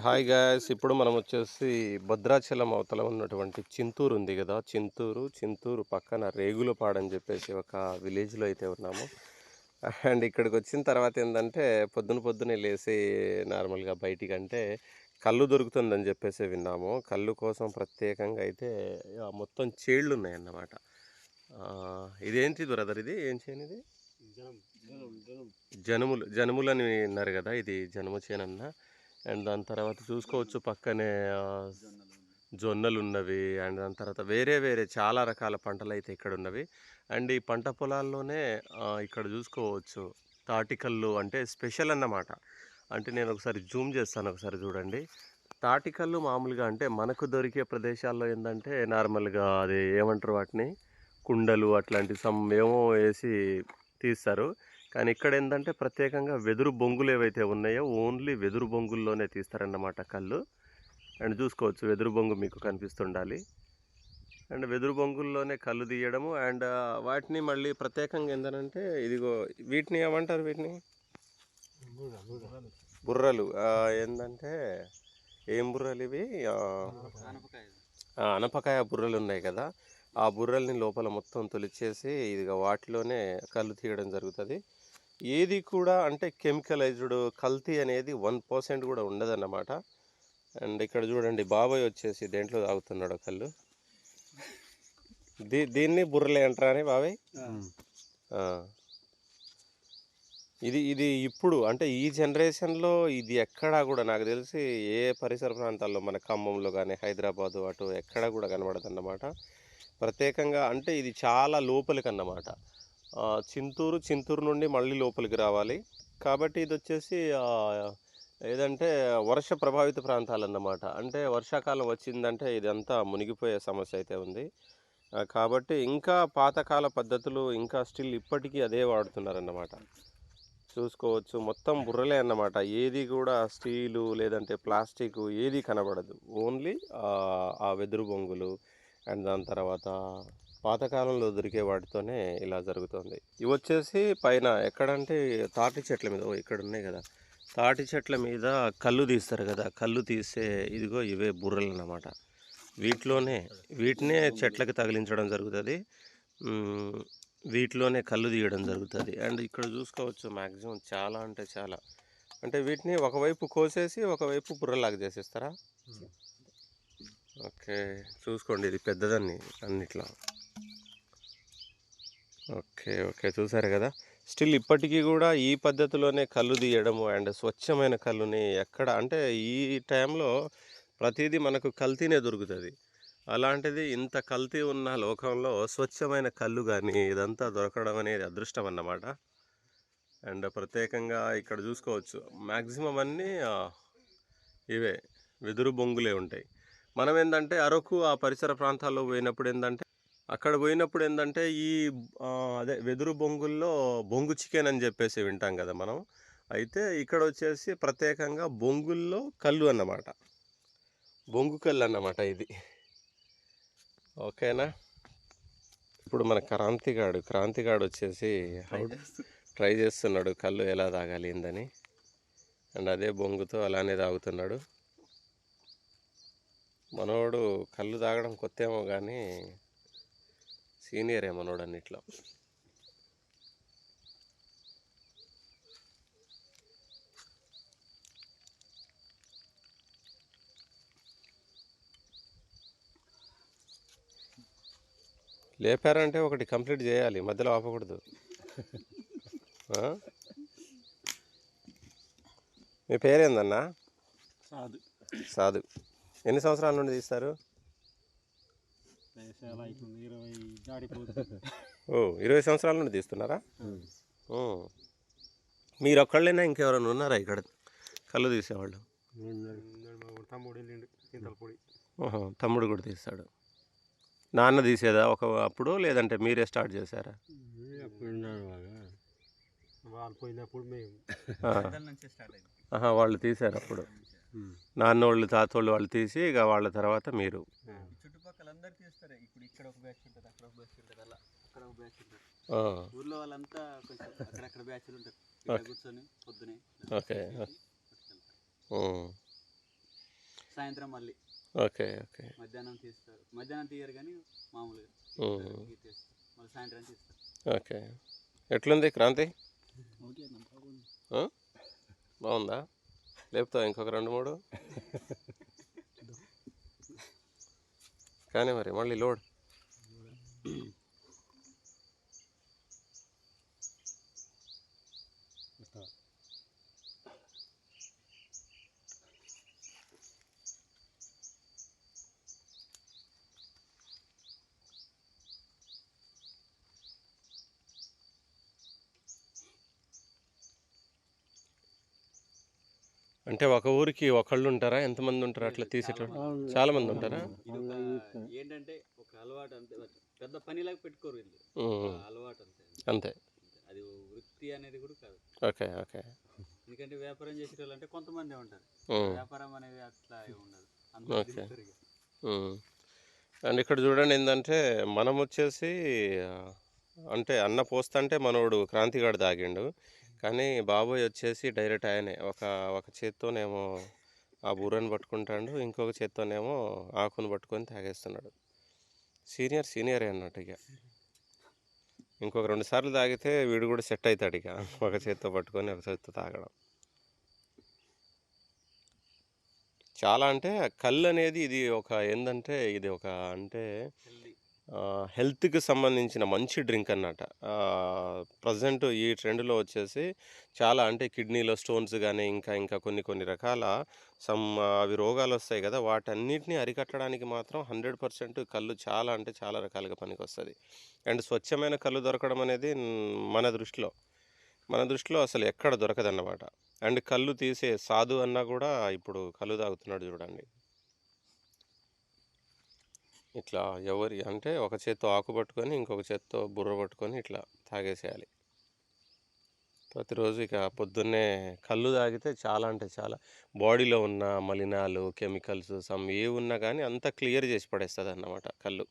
Hi guys, ఇప్పుడు మనం వచ్చేసి భద్రాచలం అవతల ఉన్నటువంటి చింతూరు ఉంది కదా, చింతూరు పక్కన రేగులపాడు అని చెప్పేసి ఒక విలేజ్లో అయితే ఉన్నాము. అండ్ ఇక్కడికి వచ్చిన తర్వాత ఏంటంటే పొద్దున్నే లేసి నార్మల్గా బయటికి అంటే కళ్ళు దొరుకుతుందని చెప్పేసి విన్నాము. కళ్ళు కోసం ప్రత్యేకంగా అయితే మొత్తం చేళ్ళు ఉన్నాయన్నమాట. ఇదేంటి బ్రదర్, ఇది ఏం చేయనిది? జనుములు అని విన్నారు కదా, ఇది జనుము చేనన్న. అండ్ దాని తర్వాత చూసుకోవచ్చు పక్కనే జొన్నలు ఉన్నవి. అండ్ దాని తర్వాత వేరే చాలా రకాల పంటలు అయితే ఇక్కడ ఉన్నవి. అండ్ ఈ పంట పొలాల్లోనే ఇక్కడ చూసుకోవచ్చు తాటికల్లు అంటే స్పెషల్ అన్నమాట. అంటే నేను ఒకసారి జూమ్ చేస్తాను, ఒకసారి చూడండి. తాటికల్లు మామూలుగా అంటే మనకు దొరికే ప్రదేశాల్లో ఏంటంటే నార్మల్గా అది ఏమంటారు వాటిని, కుండలు అట్లాంటి ఏమో వేసి తీస్తారు. కానీ ఇక్కడ ఏంటంటే ప్రత్యేకంగా వెదురు బొంగులు ఏవైతే ఉన్నాయో ఓన్లీ వెదురు బొంగుల్లోనే తీస్తారన్నమాట కళ్ళు. అండ్ చూసుకోవచ్చు వెదురు బొంగు మీకు కనిపిస్తుండాలి. అండ్ వెదురు బొంగుల్లోనే కళ్ళు తీయడము. అండ్ వాటిని మళ్ళీ ప్రత్యేకంగా ఏంటంటే ఇదిగో వీటిని ఏమంటారు, వీటిని బుర్రలు. ఏంటంటే ఏం బుర్రలు ఇవి? అనపకాయ బుర్రలు ఉన్నాయి కదా, ఆ బుర్రల్ని లోపల మొత్తం తొలిచేసి ఇదిగో వాటిలోనే కళ్ళు తీయడం జరుగుతుంది. ఏది కూడా అంటే కెమికలైజ్డ్ కల్తీ అనేది 1% కూడా ఉండదన్నమాట. అండ్ ఇక్కడ చూడండి బాబాయ్ వచ్చేసి దేంట్లో తాగుతున్నాడు కళ్ళు. దీన్ని బుర్రలే అంటారా అని బాబాయ్? ఇది ఇప్పుడు అంటే ఈ జనరేషన్లో ఇది ఎక్కడా కూడా నాకు తెలిసి ఏ పరిసర ప్రాంతాల్లో మన ఖమ్మంలో కానీ హైదరాబాదు అటు ఎక్కడా కూడా కనబడదు అన్నమాట. ప్రత్యేకంగా అంటే ఇది చాలా లోపలికి అన్నమాట. చింతూరు నుండి మళ్ళీ లోపలికి రావాలి. కాబట్టి ఇది వచ్చేసి ఏదంటే వర్ష ప్రభావిత ప్రాంతాలు అన్నమాట. అంటే వర్షాకాలం వచ్చిందంటే ఇదంతా మునిగిపోయే సమస్య అయితే ఉంది. కాబట్టి ఇంకా పాతకాల పద్ధతులు ఇంకా స్టిల్ ఇప్పటికీ అదే వాడుతున్నారన్నమాట. చూసుకోవచ్చు మొత్తం బుర్రలే అన్నమాట. ఏది కూడా స్టీలు లేదంటే ప్లాస్టిక్ ఏది కనబడదు. ఓన్లీ ఆ వెదురు బొంగులు అండ్ దాని తర్వాత పాతకాలంలో దొరికే వాటితోనే ఇలా జరుగుతుంది. ఇవి వచ్చేసి పైన ఎక్కడంటే తాటి చెట్ల మీద, ఇక్కడ ఉన్నాయి కదా, తాటి చెట్ల మీద కళ్ళు తీస్తారు కదా, కళ్ళు తీస్తే ఇదిగో ఇవే బుర్రలు అన్నమాట. వీటినే చెట్లకి తగిలించడం జరుగుతుంది. వీటిలోనే కళ్ళు తీయడం జరుగుతుంది. అండ్ ఇక్కడ చూసుకోవచ్చు మ్యాక్సిమం చాలా అంటే చాలా, అంటే వీటిని ఒకవైపు కోసేసి ఒకవైపు బుర్రలాగా చేసేస్తారా? ఓకే, చూసుకోండి ఇది పెద్దదాన్ని అన్నిట్లో. ఓకే చూసారు కదా, స్టిల్ ఇప్పటికీ కూడా ఈ పద్ధతిలోనే కళ్ళు తీయడము. అండ్ స్వచ్ఛమైన కళ్ళుని ఎక్కడ అంటే ఈ టైంలో ప్రతిదీ మనకు కల్తీనే దొరుకుతుంది. అలాంటిది ఇంత కల్తీ ఉన్న లోకంలో స్వచ్ఛమైన కళ్ళు కానీ ఇదంతా దొరకడం అనేది అదృష్టం అన్నమాట. అండ్ ప్రత్యేకంగా ఇక్కడ చూసుకోవచ్చు మ్యాక్సిమం అన్నీ ఇవే వెదురు బొంగులే ఉంటాయి. మనం ఏంటంటే అరకు ఆ పరిసర ప్రాంతాల్లో పోయినప్పుడు ఏంటంటే ఈ అదే వెదురు బొంగుల్లో బొంగు చికెన్ అని చెప్పేసి వింటాం కదా మనం. అయితే ఇక్కడ వచ్చేసి ప్రత్యేకంగా బొంగుల్లో కళ్ళు అన్నమాట, బొంగు కళ్ళు అన్నమాట ఇది. ఓకేనా? ఇప్పుడు మన క్రాంతిగాడు వచ్చేసి ట్రై చేస్తున్నాడు కళ్ళు ఎలా తాగాలి ఏందని. అండ్ అదే బొంగుతో అలానే తాగుతున్నాడు. మనోడు కళ్ళు తాగడం కొత్త ఏమో కానీ సీనియరే మనోడు అన్నిట్లో. లేపారంటే ఒకటి కంప్లీట్ చేయాలి, మధ్యలో ఆపకూడదు. మీ పేరేందన్నా? సాధు. ఎన్ని సంవత్సరాల నుండి తీస్తారు? 20 సంవత్సరాల నుండి తీస్తున్నారా? మీరు ఒక్కళ్ళైనా ఇంకెవరైనా ఉన్నారా ఇక్కడ కళ్ళు తీసేవాళ్ళు? తమ్ముడు కూడా తీస్తాడు. నాన్న తీసేదా అప్పుడు, లేదంటే మీరే స్టార్ట్ చేశారా? వాళ్ళు తీశారు అప్పుడు, నాన్నోళ్ళు తాతోళ్ళు వాళ్ళు తీసి ఇక వాళ్ళ తర్వాత మీరు. చుట్టుపక్కలందరూ తీస్తారు. ఇప్పుడు ఇక్కడ ఒక బ్యాచ్ ఉంటుంది, అక్కడ ఒక బ్యాచ్ ఉంటుంది, అలా అక్కడ ఒక బ్యాచ్ ఉంటుంది. ఆ, ఊర్లో వాళ్ళంతా కొంచెం అక్కడక్కడ బ్యాచ్లు ఉంటారు. ఇక్కడ కూర్చొని పొద్దునే ఓకే. పట్టుకెళ్తారు. ఉమ్, సాయంత్రం మళ్ళీ ఓకే. ఓకే. మధ్యాహ్నం తీస్తారు. మధ్యాహ్నం తీయరు కానీ మామూలుగా ఉమ్, తీస్తారు. మళ్ళీ సాయంత్రం తీస్తారు. ఓకే. ఎట్లుంది క్రాంతి? ఓకే అన్న, బాగుంది. ఆ? బాగుందా? లేపుతావా ఇంకొక 2 3? కానీ మరి మళ్ళీ లోడ్. అంటే ఒక ఊరికి ఒకళ్ళు ఉంటారా? ఎంతమంది ఉంటారు అట్లా తీసేటోళ్ళు? చాలా మంది ఉంటారా? ఇది ఒక ఏంటంటే ఒక అలవాటు అంతే, పెద్ద పనిలాగా పెట్టుకోరు వీళ్ళు. అలవాటు అంతే. అంతే. అది వృత్తి అనేది కూడా కాదు. ఓకే. ఓకే. ఎందుకంటే వ్యాపారం చేసే వాళ్ళు అంటే కొంతమంది ఉంటారు. వ్యాపారం అనేది అట్లా ఉండదు. ఓకే. అండ్ ఇక్కడ చూడండి ఏంటంటే మనం వచ్చేసి అంటే అన్న పోస్తంటే మనోడు క్రాంతిగాడు తాగిండు, కానీ బాబోయ్ వచ్చేసి డైరెక్ట్ ఆయనే ఒక చేత్తోనేమో ఆ బూరను పట్టుకుంటాడు, ఇంకొక చేత్తోనేమో ఆకును పట్టుకొని తాగేస్తున్నాడు. సీనియరే అన్నట్టు ఇక. ఇంకొక 2 సార్లు తాగితే వీడు కూడా సెట్ అవుతాడు ఇక, ఒక చేత్తో పట్టుకొని ఒక చేత్తో తాగడం. చాలా అంటే కళ్ళు అనేది ఇది ఒక ఏంటంటే ఇది ఒక అంటే హెల్త్కి సంబంధించిన మంచి డ్రింక్ అన్నమాట. ప్రజెంట్ ఈ ట్రెండ్లో వచ్చేసి చాలా అంటే కిడ్నీలో స్టోన్స్ కానీ ఇంకా కొన్ని రకాల అవి రోగాలు వస్తాయి కదా, వాటన్నిటిని అరికట్టడానికి మాత్రం 100% కళ్ళు చాలా అంటే చాలా రకాలుగా పనికి వస్తుంది. అండ్ స్వచ్ఛమైన కళ్ళు దొరకడం అనేది మన దృష్టిలో అసలు ఎక్కడ దొరకదన్నమాట. అండ్ కళ్ళు తీసే సాధు అన్నా కూడా ఇప్పుడు కళ్ళు తాగుతున్నాడు చూడండి. ఇట్లా ఎవరి అంటే ఒక చేత్తో ఆకు పట్టుకొని ఇంకొక చేత్తో బుర్ర పట్టుకొని ఇట్లా తాగేసేయాలి ప్రతిరోజు. ఇక పొద్దున్నే కళ్ళు తాగితే చాలా అంటే చాలా బాడీలో ఉన్న మలినాలు, కెమికల్స్ ఏవి ఉన్నా కానీ అంతా క్లియర్ చేసి పడేస్తుంది అన్నమాట కళ్ళు.